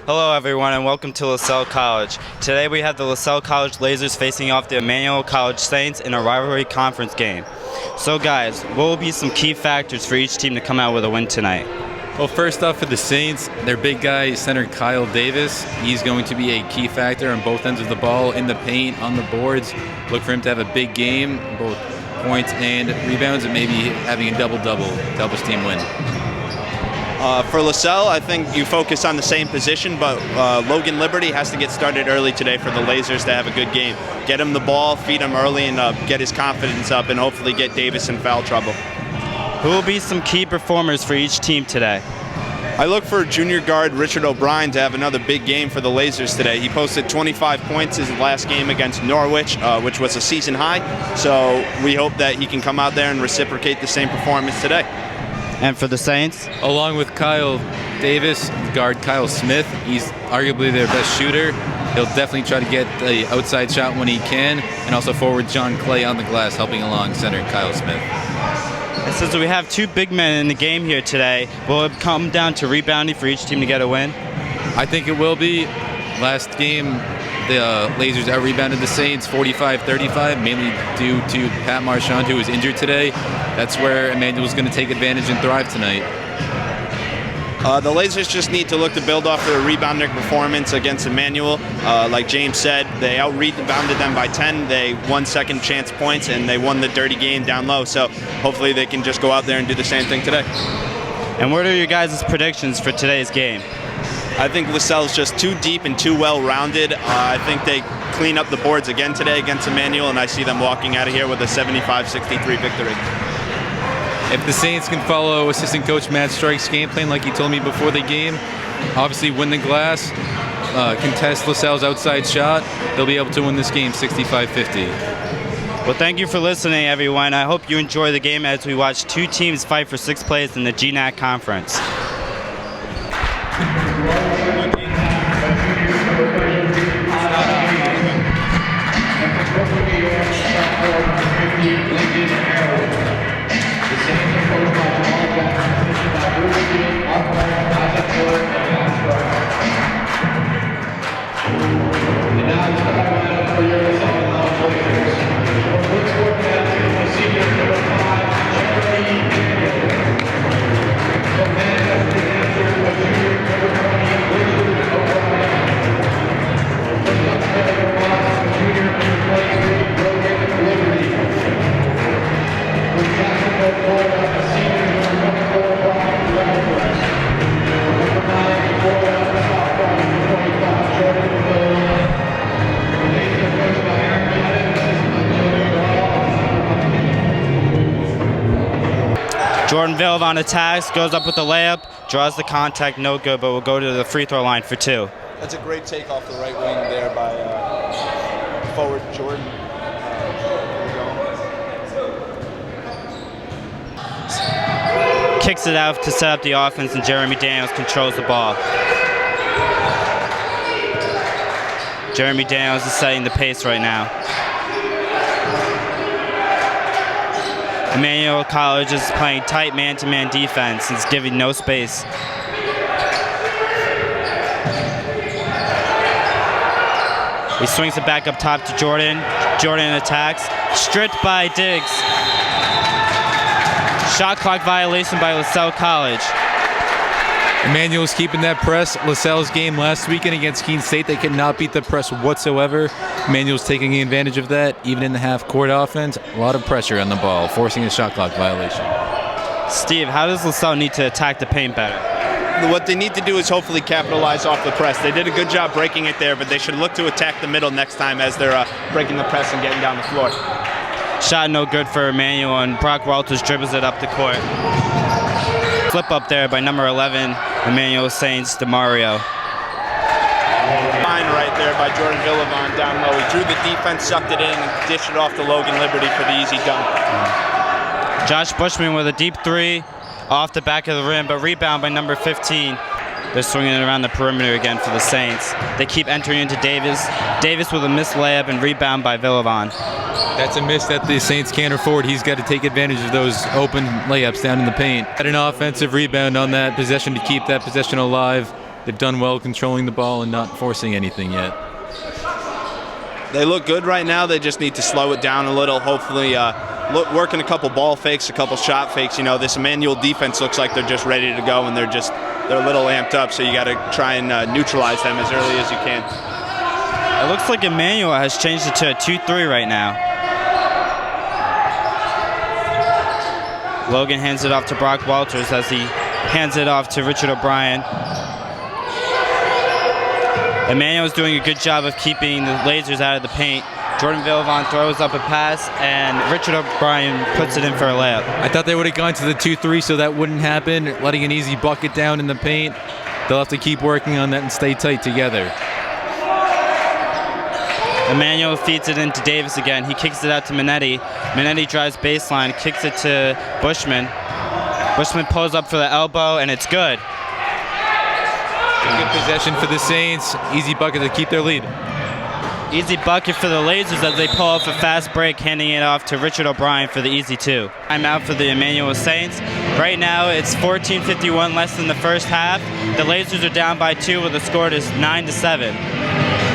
Hello everyone and welcome to Lasell College. Today we have the Lasell College Lasers facing off the Emmanuel College Saints in a rivalry conference game. So guys, what will be some key factors for each team to come out with a win tonight? Well, first off for the Saints, their big guy, center Kyle Davis, he's going to be a key factor on both ends of the ball, in the paint, on the boards. Look for him to have a big game, both points and rebounds, and maybe having a double-double to help his team win. For Lasell, I think you focus on the same position, but Logan Liberty has to get started early today for the Lasers to have a good game. Get him the ball, feed him early, and get his confidence up, and hopefully get Davis in foul trouble. Who will be some key performers for each team today? I look for junior guard Richard O'Brien to have another big game for the Lasers today. He posted 25 points his last game against Norwich, which was a season high, so we hope that he can come out there and reciprocate the same performance today. And for the Saints? Along with Kyle Davis, guard Kyle Smith, he's arguably their best shooter. He'll definitely try to get the outside shot when he can, and also forward John Clay on the glass, helping along center Kyle Smith. And since we have two big men in the game here today, will it come down to rebounding for each team to get a win? I think it will be. Last game, the Lasers out-rebounded the Saints 45-35, mainly due to Pat Marchand, who was injured today. That's where Emmanuel's going to take advantage and thrive tonight. The Lasers just need to look to build off their rebounding performance against Emmanuel. Like James said, they out-rebounded them by 10. They won second chance points, and they won the dirty game down low. So hopefully they can just go out there and do the same thing today. And what are your guys' predictions for today's game? I think Lasell's just too deep and too well-rounded. I think they clean up the boards again today against Emmanuel, and I see them walking out of here with a 75-63 victory. If the Saints can follow assistant coach Matt Strike's game plan like he told me before the game, obviously win the glass, contest Lasell's outside shot, they'll be able to win this game 65-50. Well, thank you for listening, everyone. I hope you enjoy the game as we watch two teams fight for sixth place in the GNAC Conference. Jordan Villavon attacks, goes up with the layup, draws the contact, no good, but will go to the free throw line for two. That's a great take off the right wing there by forward Jordan. Kicks it out to set up the offense, and Jeremy Daniels controls the ball. Jeremy Daniels is setting the pace right now. Emmanuel College is playing tight man-to-man defense. It's giving no space. He swings it back up top to Jordan. Jordan attacks. Stripped by Diggs. Shot clock violation by Lasell College. Emmanuel's keeping that press. Lasell's game last weekend against Keene State, they could not beat the press whatsoever. Emmanuel's taking advantage of that, even in the half-court offense. A lot of pressure on the ball, forcing a shot clock violation. Steve, how does Lasell need to attack the paint better? What they need to do is hopefully capitalize off the press. They did a good job breaking it there, but they should look to attack the middle next time as they're breaking the press and getting down the floor. Shot no good for Emmanuel, and Brock Walters dribbles it up the court. Flip up there by number 11, Emmanuel Saints DeMario. Line right there by Jordan Villavon down low. He drew the defense, sucked it in, and dished it off to Logan Liberty for the easy dunk. Josh Bushman with a deep three off the back of the rim, but rebound by number 15. They're swinging it around the perimeter again for the Saints. They keep entering into Davis. Davis with a missed layup and rebound by Villavon. That's a miss that the Saints can't afford. He's got to take advantage of those open layups down in the paint. Had an offensive rebound on that possession to keep that possession alive. they've done well controlling the ball and not forcing anything yet. They look good right now. They just need to slow it down a little. Hopefully, working a couple ball fakes, a couple shot fakes. You know, this Emmanuel defense looks like they're just ready to go, and they're a little amped up. So you got to try and neutralize them as early as you can. It looks like Emmanuel has changed it to a 2-3 right now. Logan hands it off to Brock Walters as he hands it off to Richard O'Brien. Emmanuel's doing a good job of keeping the Lasers out of the paint. Jordan Villavon throws up a pass, and Richard O'Brien puts it in for a layup. I thought they would have gone to the 2-3 so that wouldn't happen, letting an easy bucket down in the paint. They'll have to keep working on that and stay tight together. Emmanuel feeds it into Davis again. He kicks it out to Minetti. Minetti drives baseline, kicks it to Bushman. Bushman pulls up for the elbow, and it's good. Good possession for the Saints. Easy bucket to keep their lead. Easy bucket for the Lasers as they pull off a fast break, handing it off to Richard O'Brien for the easy 2. I'm out for the Emmanuel Saints. Right now it's 14:51 less than the first half. The Lasers are down by 2 with the score is 9-7.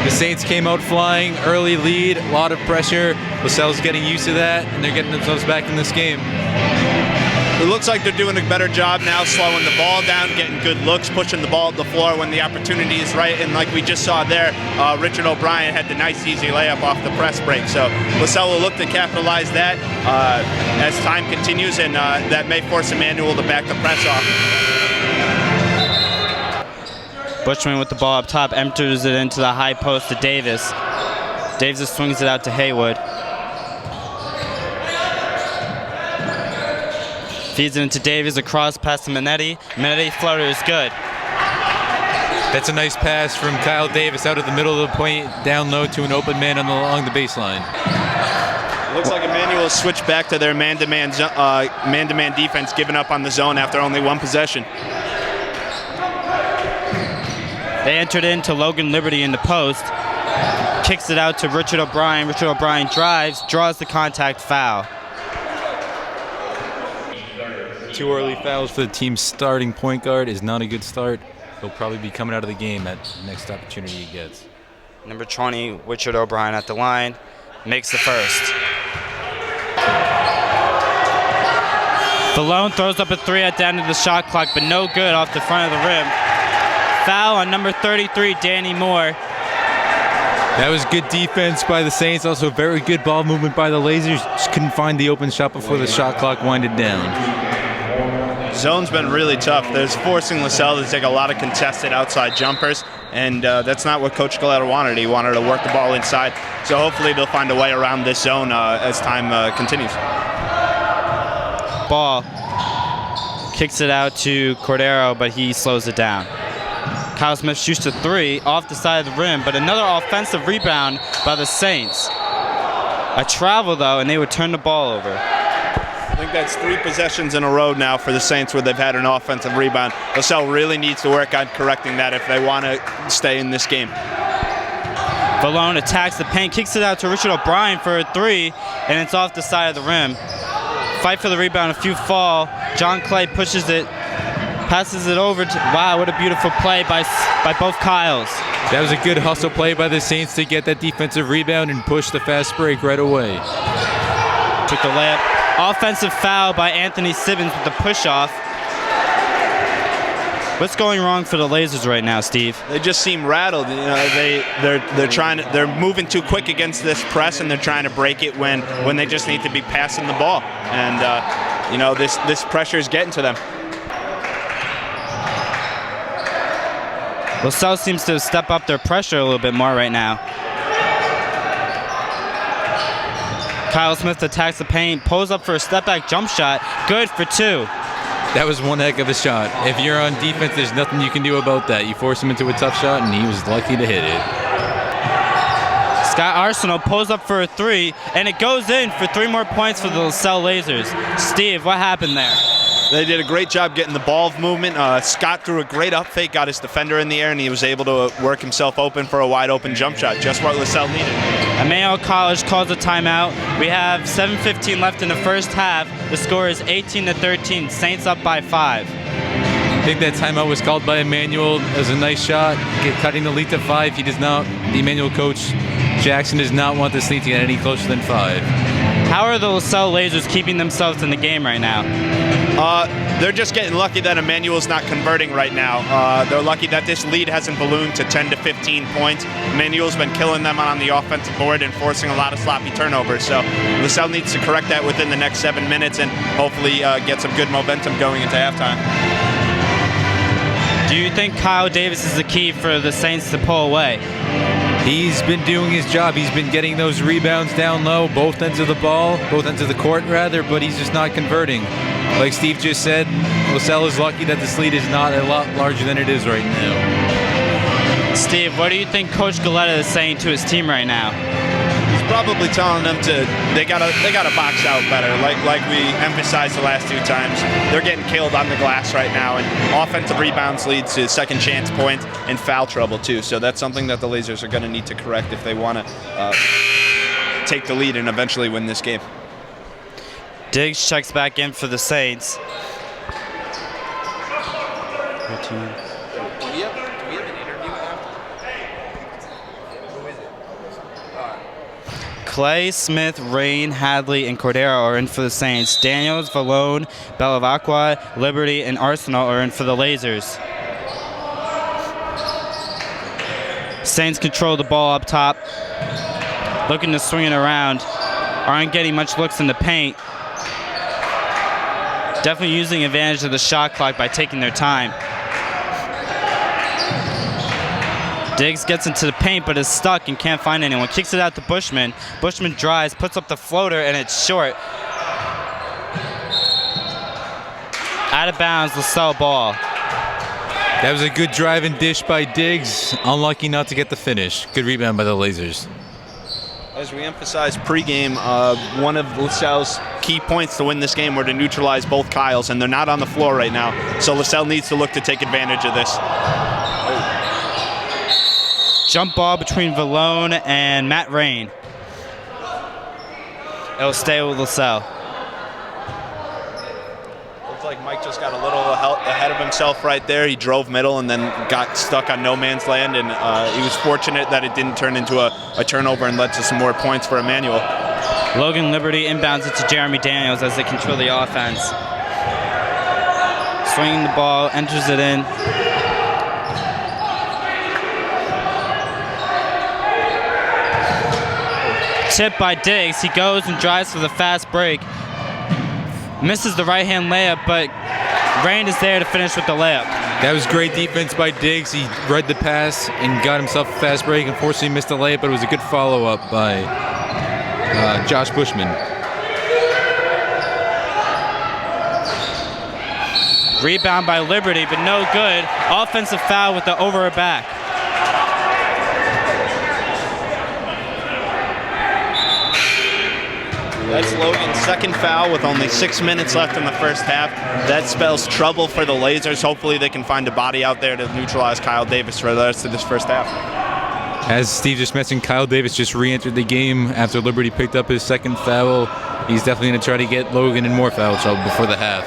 The Saints came out flying, early lead, a lot of pressure. Lasell's getting used to that, and they're getting themselves back in this game. It looks like they're doing a better job now, slowing the ball down, getting good looks, pushing the ball at the floor when the opportunity is right. And like we just saw there, Richard O'Brien had the nice, easy layup off the press break. So Lasell will look to capitalize that as time continues, and that may force Emmanuel to back the press off. Bushman with the ball up top, enters it into the high post to Davis. Davis swings it out to Haywood. Feeds it into Davis, across past to Minetti. Minetti floater is good. That's a nice pass from Kyle Davis out of the middle of the point, down low to an open man along the baseline. Looks like Emmanuel switched back to their man-to-man defense, giving up on the zone after only one possession. They entered into Logan Liberty in the post. Kicks it out to Richard O'Brien. Richard O'Brien drives, draws the contact foul. 2 early fouls for the team's starting point guard is not a good start. He'll probably be coming out of the game at the next opportunity he gets. Number 20, Richard O'Brien at the line, makes the first. Valone throws up a 3 at the end of the shot clock, but no good off the front of the rim. Foul on number 33, Danny Moore. That was good defense by the Saints. Also very good ball movement by the Lasers. Just couldn't find the open shot before the shot clock winded down. Zone's been really tough. There's forcing Lasell to take a lot of contested outside jumpers, and that's not what Coach Galetta wanted. He wanted to work the ball inside. So hopefully they'll find a way around this zone as time continues. Ball kicks it out to Cordero, but he slows it down. Kyle Smith shoots a 3 off the side of the rim, but another offensive rebound by the Saints. A travel, though, and they would turn the ball over. I think that's 3 possessions in a row now for the Saints where they've had an offensive rebound. Lasell really needs to work on correcting that if they want to stay in this game. Valone attacks the paint, kicks it out to Richard O'Brien for a 3, and it's off the side of the rim. Fight for the rebound, a few fall. John Clay pushes it, passes it over to, wow, what a beautiful play by both Kyles. That was a good hustle play by the Saints to get that defensive rebound and push the fast break right away. Took the layup. Offensive foul by Anthony Simmons with the push-off. What's going wrong for the Lasers right now, Steve? They just seem rattled. You know, they're moving too quick against this press, and they're trying to break it when they just need to be passing the ball. And you know, this pressure is getting to them. Lasell seems to step up their pressure a little bit more right now. Kyle Smith attacks the paint, pulls up for a step-back jump shot. Good for 2. That was one heck of a shot. If you're on defense, there's nothing you can do about that. You force him into a tough shot, and he was lucky to hit it. Scott Arsenal pulls up for a 3, and it goes in for 3 more points for the Lasell Lasers. Steve, what happened there? They did a great job getting the ball movement. Scott threw a great up fake, got his defender in the air, and he was able to work himself open for a wide open jump shot, just what Lasell needed. Emmanuel College calls a timeout. We have 7:15 left in the first half. The score is 18-13, Saints up by 5. think that timeout was called by Emmanuel. It was a nice shot, cutting the lead to 5. He does not, the Emmanuel coach, Jackson, does not want this lead to get any closer than 5. How are the Lasell Lasers keeping themselves in the game right now? They're just getting lucky that Emmanuel's not converting right now. They're lucky that this lead hasn't ballooned to 10 to 15 points. Emmanuel's been killing them on the offensive board and forcing a lot of sloppy turnovers. So Lasell needs to correct that within the next 7 minutes and hopefully get some good momentum going into halftime. Do you think Kyle Davis is the key for the Saints to pull away? He's been doing his job. He's been getting those rebounds down low, both ends of the ball, both ends of the court rather, but he's just not converting. Like Steve just said, Lasell is lucky that this lead is not a lot larger than it is right now. Steve, what do you think Coach Galetta is saying to his team right now? He's probably telling them they gotta box out better. Like we emphasized the last 2 times, they're getting killed on the glass right now, and offensive rebounds leads to second chance points and foul trouble too. So that's something that the Lasers are going to need to correct if they want to take the lead and eventually win this game. Diggs checks back in for the Saints. Clay, Smith, Rain, Hadley, and Cordero are in for the Saints. Daniels, Valone, Belavacqua, Liberty, and Arsenal are in for the Lasers. Saints control the ball up top. Looking to swing it around. Aren't getting much looks in the paint. Definitely using advantage of the shot clock by taking their time. Diggs gets into the paint but is stuck and can't find anyone. Kicks it out to Bushman. Bushman drives, puts up the floater, and it's short. Out of bounds, Lasell ball. That was a good drive and dish by Diggs. Unlucky not to get the finish. Good rebound by the Lasers. As we emphasized pregame, one of Lasell's key points to win this game were to neutralize both Kyles, and they're not on the floor right now. So Lasell needs to look to take advantage of this. Jump ball between Valone and Matt Rain. It'll stay with Lasell. Looks like Mike just got a little ahead of himself right there. He drove middle and then got stuck on no man's land, and he was fortunate that it didn't turn into a turnover and led to some more points for Emmanuel. Logan Liberty inbounds it to Jeremy Daniels as they control the offense. Swinging the ball, enters it in. Tip by Diggs. He goes and drives for the fast break. Misses the right-hand layup, but Rain is there to finish with the layup. That was great defense by Diggs. He read the pass and got himself a fast break. Unfortunately, missed the layup, but it was a good follow-up by Josh Bushman. Rebound by Liberty, but no good. Offensive foul with the over her back. That's Logan's second foul with only 6 minutes left in the first half. That spells trouble for the Lasers. Hopefully they can find a body out there to neutralize Kyle Davis for the rest of this first half. As Steve just mentioned, Kyle Davis just re-entered the game after Liberty picked up his second foul. He's definitely going to try to get Logan in more foul trouble before the half.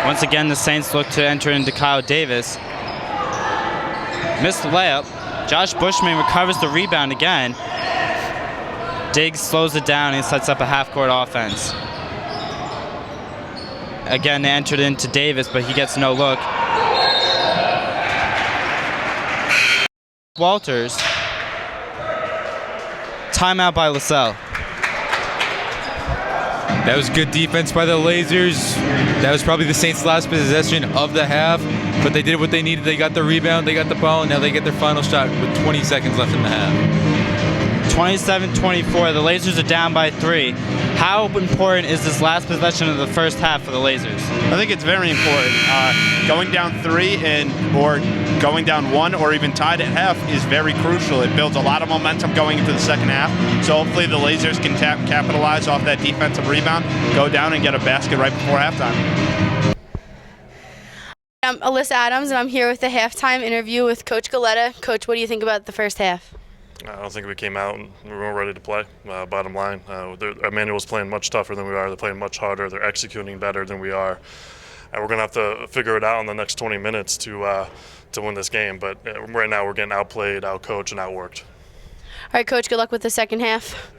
Once again, the Saints look to enter into Kyle Davis. Missed the layup. Josh Bushman recovers the rebound again. Diggs slows it down and sets up a half-court offense. Again, they entered into Davis, but he gets no look. Walters. Timeout by Lasell. That was good defense by the Lasers. That was probably the Saints' last possession of the half, but they did what they needed. They got the rebound, they got the ball, and now they get their final shot with 20 seconds left in the half. 27-24, the Lasers are down by 3. How important is this last possession of the first half for the Lasers? I think it's very important. Going down 3 or going down 1 or even tied at half is very crucial. It builds a lot of momentum going into the second half. So hopefully the Lasers can capitalize off that defensive rebound, go down and get a basket right before halftime. I'm Alyssa Adams, and I'm here with the halftime interview with Coach Galetta. Coach, what do you think about the first half? I don't think we came out and we weren't ready to play. Bottom line, Emmanuel's playing much tougher than we are. They're playing much harder. They're executing better than we are. we're going to have to figure it out in the next 20 minutes to win this game. But right now we're getting outplayed, outcoached, and outworked. All right, Coach, good luck with the second half.